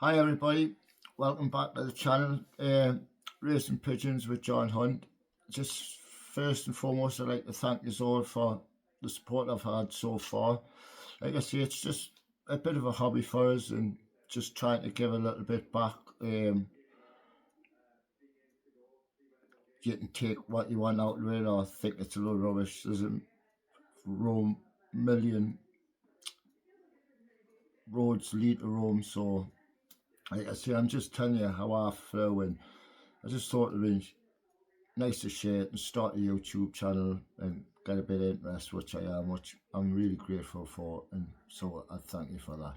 Hi everybody, welcome back to the channel. Racing Pigeons with John Hunt. Just first and foremost, I'd like to thank you all for the support I've had so far. Like I say, it's just a bit of a hobby for us and just trying to give a little bit back. You can take what you want out of it or think it's a load of rubbish. There's a million roads lead to Rome, so like I say, I'm just telling you how I flew, and I just thought it'd be nice to share it and start a YouTube channel and get a bit of interest, which I'm really grateful for, and so I thank you for that.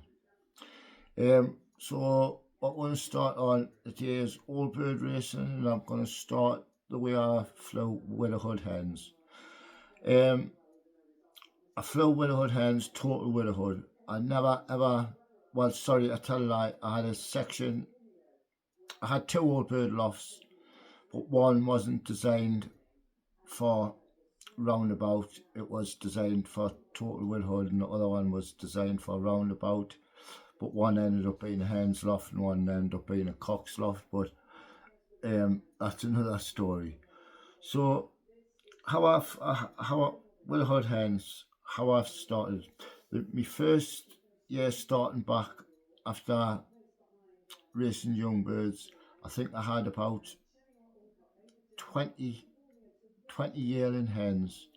So what we're going to start on today is old bird racing, and I'm going to start the way I flew widowhood hens. I flew widowhood hens, total widowhood. I never ever, well, sorry, I tell a lie. I had two old bird lofts, but one wasn't designed for roundabout. It was designed for total widowhood, and the other one was designed for roundabout. But one ended up being a hen's loft, and one ended up being a cock's loft. But that's another story. So how widowhood hens, how I've started. My first year starting back after racing young birds, I think I had about 20 yearling hens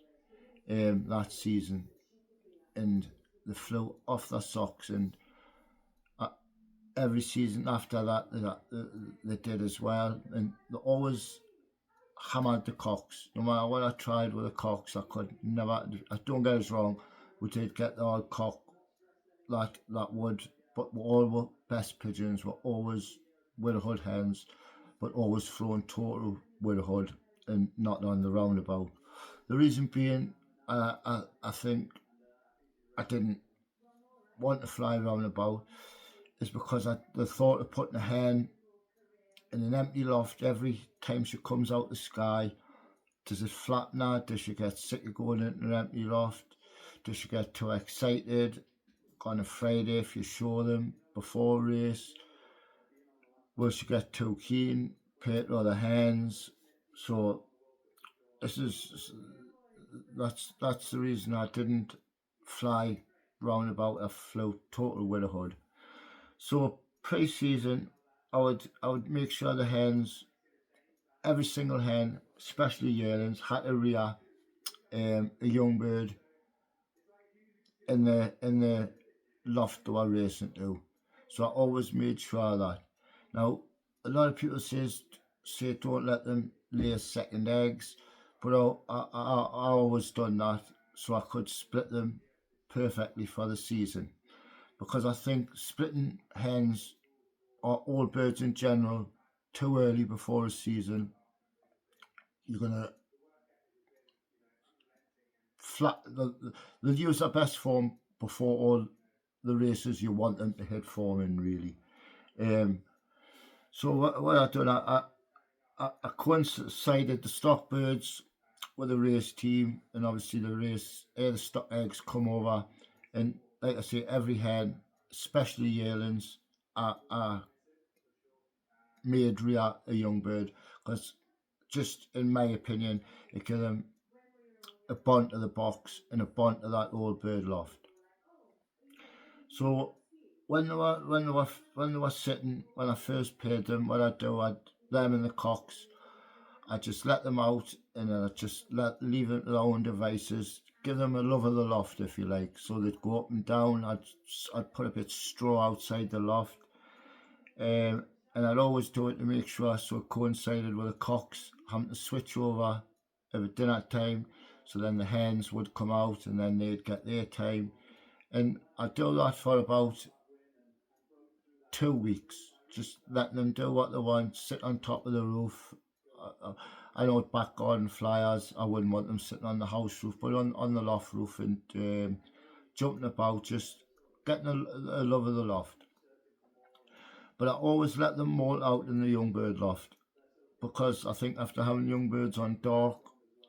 that season, and they flew off their socks, and uh, every season after that they did as well, and they always hammered the cocks. No matter what I tried with the cocks, I could never, I don't get us wrong, we did get the odd cock that would, but all were best pigeons were always widowhood hens, but always flown total widowhood and not on the roundabout. The reason being, I think I didn't want to fly roundabout is because the thought of putting a hen in an empty loft every time she comes out the sky. Does it flatten her? Does she get sick of going into an empty loft? Does she get too excited on a Friday if you show them before a race? Will she get too keen, pay to other hens? So this is that's the reason I didn't fly roundabout. I flew total widowhood. So pre-season, I would make sure the hens, every single hen, especially yearlings, had to rear a young bird in the loft they were racing to. So I always made sure of that. Now, a lot of people say don't let them lay second eggs, but I always done that so I could split them perfectly for the season, because I think splitting hens or all birds in general too early before a season, you're gonna they'll use their best form before all the races you want them to hit form in, really. So what I done, I coincided the stock birds with the race team, and obviously the stock eggs come over, and like I say, every hen, especially yearlings, are made rear a young bird, because just in my opinion, it gives them a bond to the box and a bond to that old bird loft. So when they were sitting, when I first paid them, what I'd them and the cocks, I just let them out, and then I just leave them to their own devices, give them a love of the loft, if you like. So they'd go up and down. I'd put a bit of straw outside the loft, and I'd always do it to make sure so it coincided with the cocks having to switch over at dinner time. So then the hens would come out, and then they'd get their time, and I'd do that for about 2 weeks, just letting them do what they want, sit on top of the roof. I know back garden flyers, I wouldn't want them sitting on the house roof, but on the loft roof, and jumping about, just getting a love of the loft. But I always let them molt out in the young bird loft, because I think after having young birds on dark,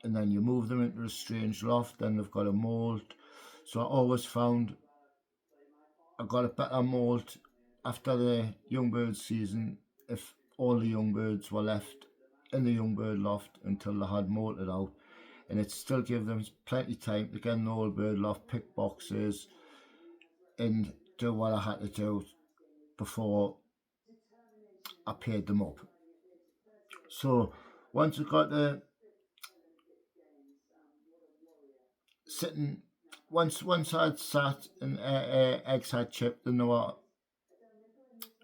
and then you move them into a strange loft, then they've got a moult. So I always found I got a better moult after the young bird season, if all the young birds were left in the young bird loft until they had molted out, and it still gave them plenty of time to get in the old bird loft, pick boxes, and do what I had to do before I paid them up. So once I got the sitting, once I'd sat and eggs had chipped and they were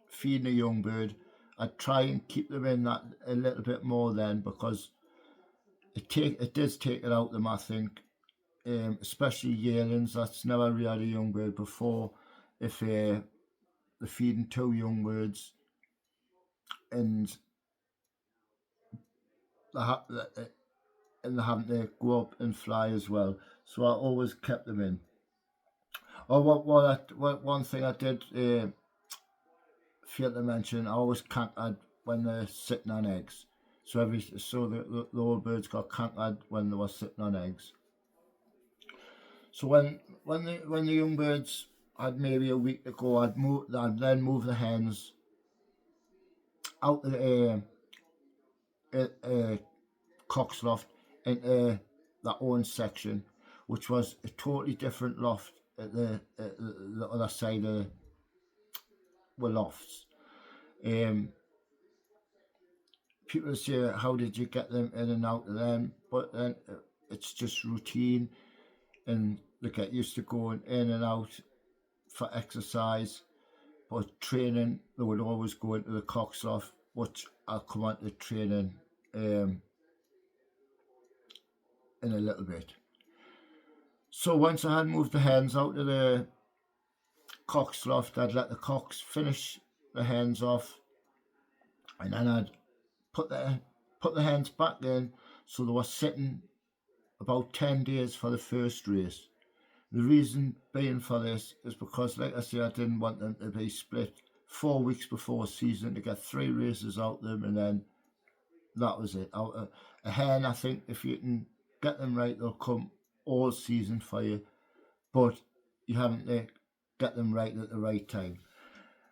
feeding a young bird, I'd try and keep them in that a little bit more then, because it does take it out of them, I think. Especially yearlings that's never really had a young bird before. If they're feeding two young birds and they're having to go up and fly as well, so I always kept them in. Oh, one thing I did fail to mention, I always cantered when they're sitting on eggs. So the old birds got cantered when they were sitting on eggs. So when the young birds had maybe a week to go, I'd then move the hens out of the cock's loft into their own section, which was a totally different loft at the other side of the lofts. People say, how did you get them in and out of them? But then it's just routine, and they get used to going in and out for exercise. But training, they would always go into the cock's loft, which I'll come on to training in a little bit. So once I had moved the hens out of the cock's loft, I'd let the cocks finish the hens off, and then I'd put the hens back in, so they were sitting about 10 days for the first race. The reason being for this is because, like I say, I didn't want them to be split 4 weeks before season to get 3 races out of them, and then that was it. A hen, I think, if you can get them right, they'll come all season for you, but you haven't to get them right at the right time.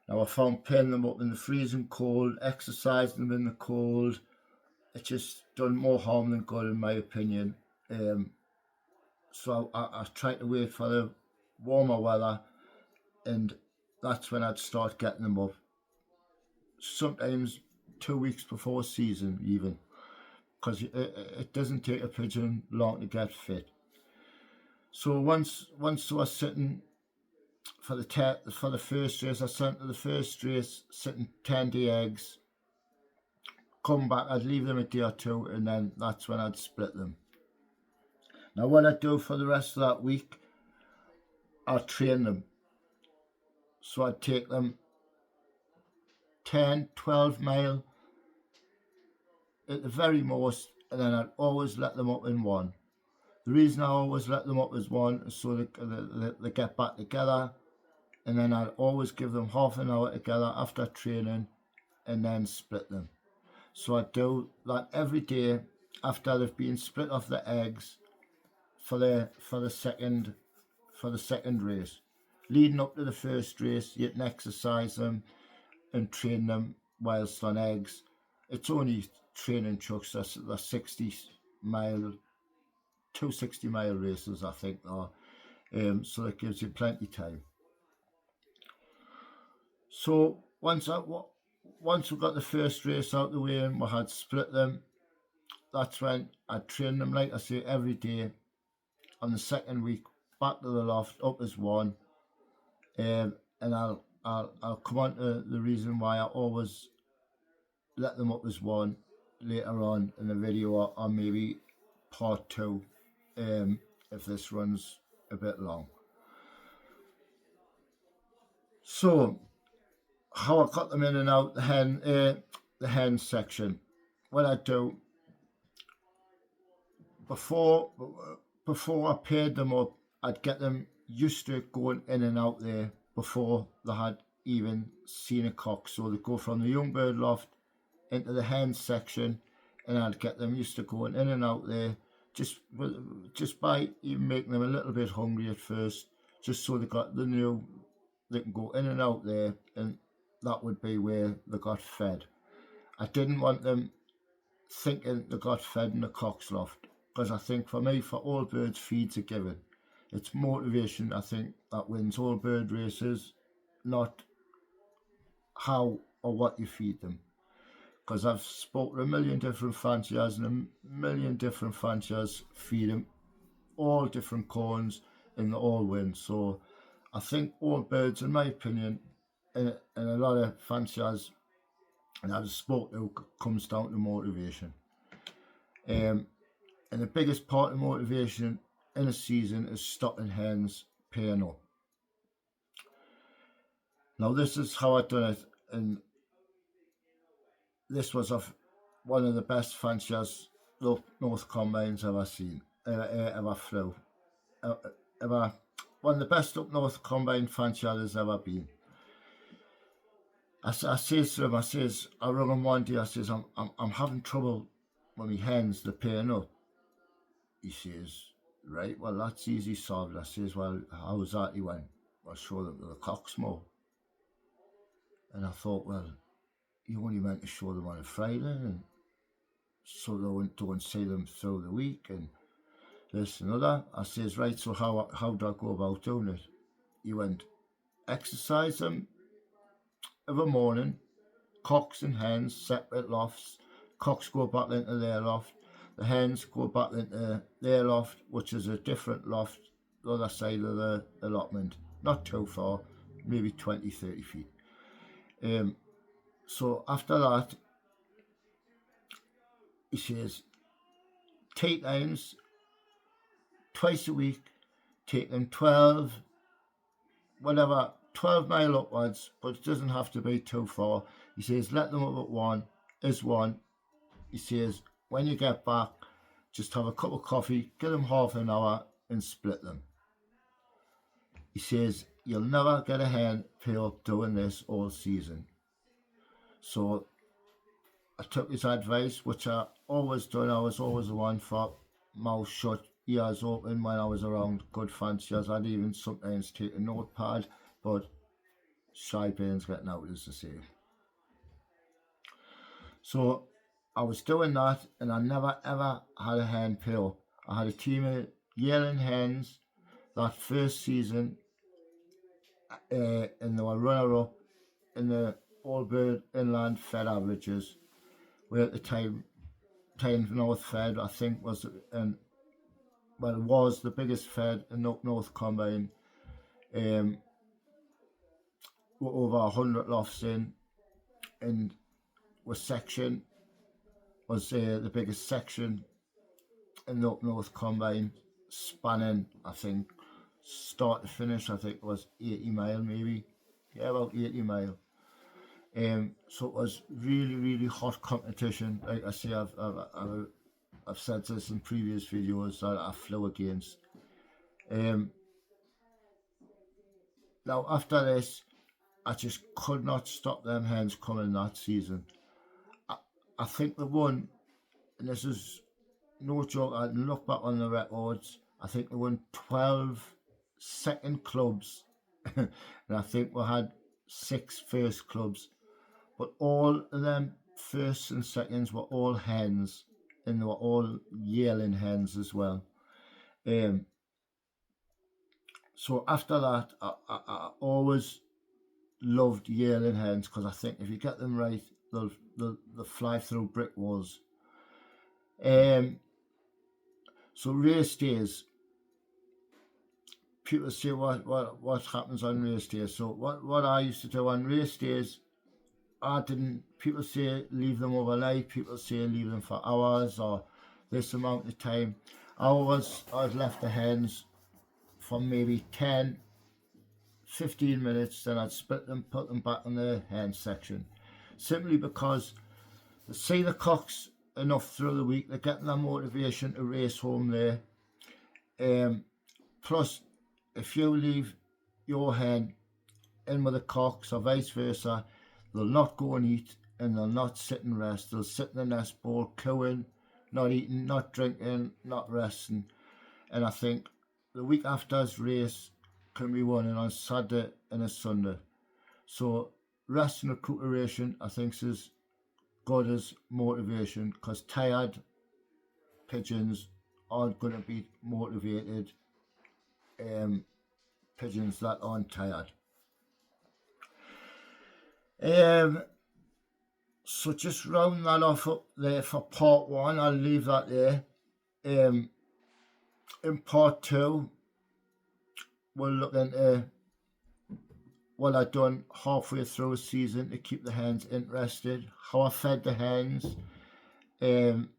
Now, I found pinning them up in the freezing cold, exercising them in the cold, it's just done more harm than good, in my opinion. So I tried to wait for the warmer weather, and that's when I'd start getting them up. Sometimes 2 weeks before season, even, because it doesn't take a pigeon long to get fit. So once I was sitting for the first race, I sent to the first race sitting 10-day eggs. Come back, I'd leave them a day or two, and then that's when I'd split them. Now what I do for the rest of that week, I'll train them. So I'd take them 10, 12 mile at the very most, and then I'd always let them up in one. The reason I always let them up as one is so they get back together, and then I'd always give them half an hour together after training, and then split them. So I do that every day after they've been split off the eggs for the second race. Leading up to the first race, you can exercise them and train them whilst on eggs. It's only training chucks. They're 60 mile, 260 mile races, I think, so it gives you plenty of time. So once we got the first race out of the way and we had split them, that's when I train them, like I say, every day. On the second week, back to the loft, up as one, and I'll come on to the reason why I always let them up as one later on in the video, or maybe part 2, if this runs a bit long. So how I cut them in and out the hen section. What I do before I paired them up, I'd get them used to going in and out there before they had even seen a cock. So they go from the young bird loft into the hen section, and I'd get them used to going in and out there, just by even making them a little bit hungry at first, just so they can go in and out there, and that would be where they got fed. I didn't want them thinking they got fed in the cock's loft, because I think for me, for all birds, feed's a given. It's motivation, I think, that wins all bird races, not how or what you feed them. Because I've spoken to a million different fanciers, and a million different fanciers feed them all different corns and they all win. So I think all birds, in my opinion, and a lot of fanciers and I've spoken to, comes down to motivation. And the biggest part of motivation in a season is stopping hens paying up. Now this is how I done it, and this was one of the best fanciers North Combines ever seen, ever flew, ever one of the best up North Combine fancier there's ever been. I says to him, I rung him one day, I says, I'm having trouble with my hens, they're paying up. He says, right, well, that's easy solved. I says, well, how's that? He went, I'll show them to the cocks more. And I thought, well, you only meant to show them on a Friday, and so they don't see them through the week, and this and other. I says, right, so how do I go about doing it? He went, exercise them every morning, cocks and hens, separate lofts. Cocks go back into their loft. The hens go back into their loft, which is a different loft, the other side of the allotment. Not too far, maybe 20, 30 feet. So after that, he says, take times twice a week, take them 12 mile upwards, but it doesn't have to be too far. He says, let them up at one. He says, when you get back, just have a cup of coffee, give them half an hour and split them. He says, you'll never get a hen pay up doing this all season. So I took his advice, which I always done. I was always the one for mouth shut, ears open when I was around good fanciers. I'd even sometimes take a notepad, but shy brains getting out, as they say. So I was doing that, and I never ever had a hen pay up. I had a team of yearling hens that first season, and they were runner-up in the all bird inland fed averages, where at the time North Fed, I think, was the biggest fed in North Combine, with over 100 lofts in, and section was the biggest section in North Combine, spanning, I think, start to finish, I think it was 80 mile maybe, yeah, about 80 mile. So it was really, really hot competition. Like I say, I've said this in previous videos that I flew against. Now after this, I just could not stop them hens coming that season. I think they won, and this is no joke, I can look back on the records, I think they won 12 second clubs, and I think we had 6 first clubs, but all of them firsts and seconds were all hens, and they were all yearling hens as well. So after that, I always loved yearling hens, because I think if you get them right, they'll fly through brick walls. So race days, people say what happens on race days. So what I used to do on race days, people say leave them overnight, people say leave them for hours or this amount of time. I've left the hens for maybe 10, 15 minutes, then I'd split them, put them back in the hen section, simply because they see the cocks enough through the week, they're getting their motivation to race home there. Plus, if you leave your hen in with the cocks or vice versa, they'll not go and eat, and they'll not sit and rest. They'll sit in the nest bowl, cooing, not eating, not drinking, not resting. And I think the week after's race can be won on Saturday and a Sunday. So rest and recuperation, I think, is as good as motivation, because tired pigeons aren't going to be motivated pigeons that aren't tired. So just round that off up there for part one. I'll leave that there. In part two, we'll look into what I've done halfway through a season to keep the hens interested, how I fed the hens, and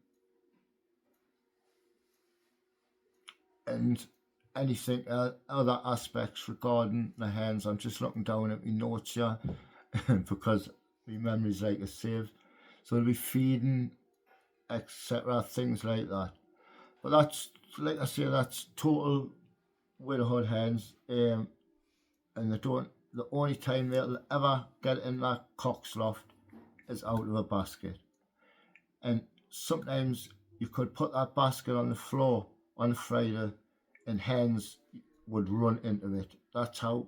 anything other aspects regarding the hens. I'm just looking down at my notes here because my memory's like a sieve. So we'll be feeding, etc., things like that. But that's, like I say, that's total widowhood hens, and the only time they'll ever get in that cock's loft is out of a basket. And sometimes you could put that basket on the floor on a Friday and hens would run into it. That's how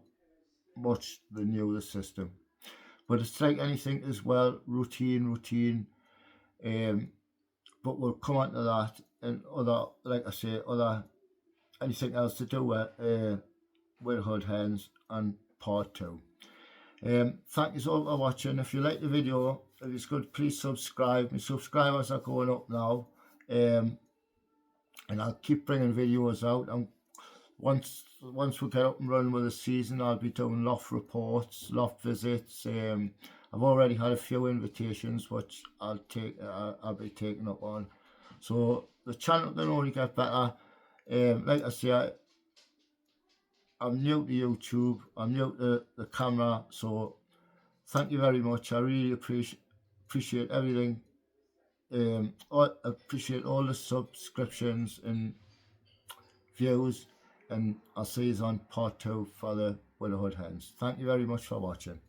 much they knew the system. But it's like anything as well, routine. But we'll come on to that and other, like I say, anything else to do with widowhood hens and part two. Thank you all for watching. If you like the video, if it's good, please subscribe. My subscribers are going up now, and I'll keep bringing videos out. And once we get up and running with the season, I'll be doing loft reports, loft visits. I've already had a few invitations, which I'll be taking up on. So the channel can only get better. Like I say, I'm new to YouTube, I'm new to the camera, so thank you very much. I really appreciate everything. I appreciate all the subscriptions and views, and I'll see you on part two for the widowhood hens. Thank you very much for watching.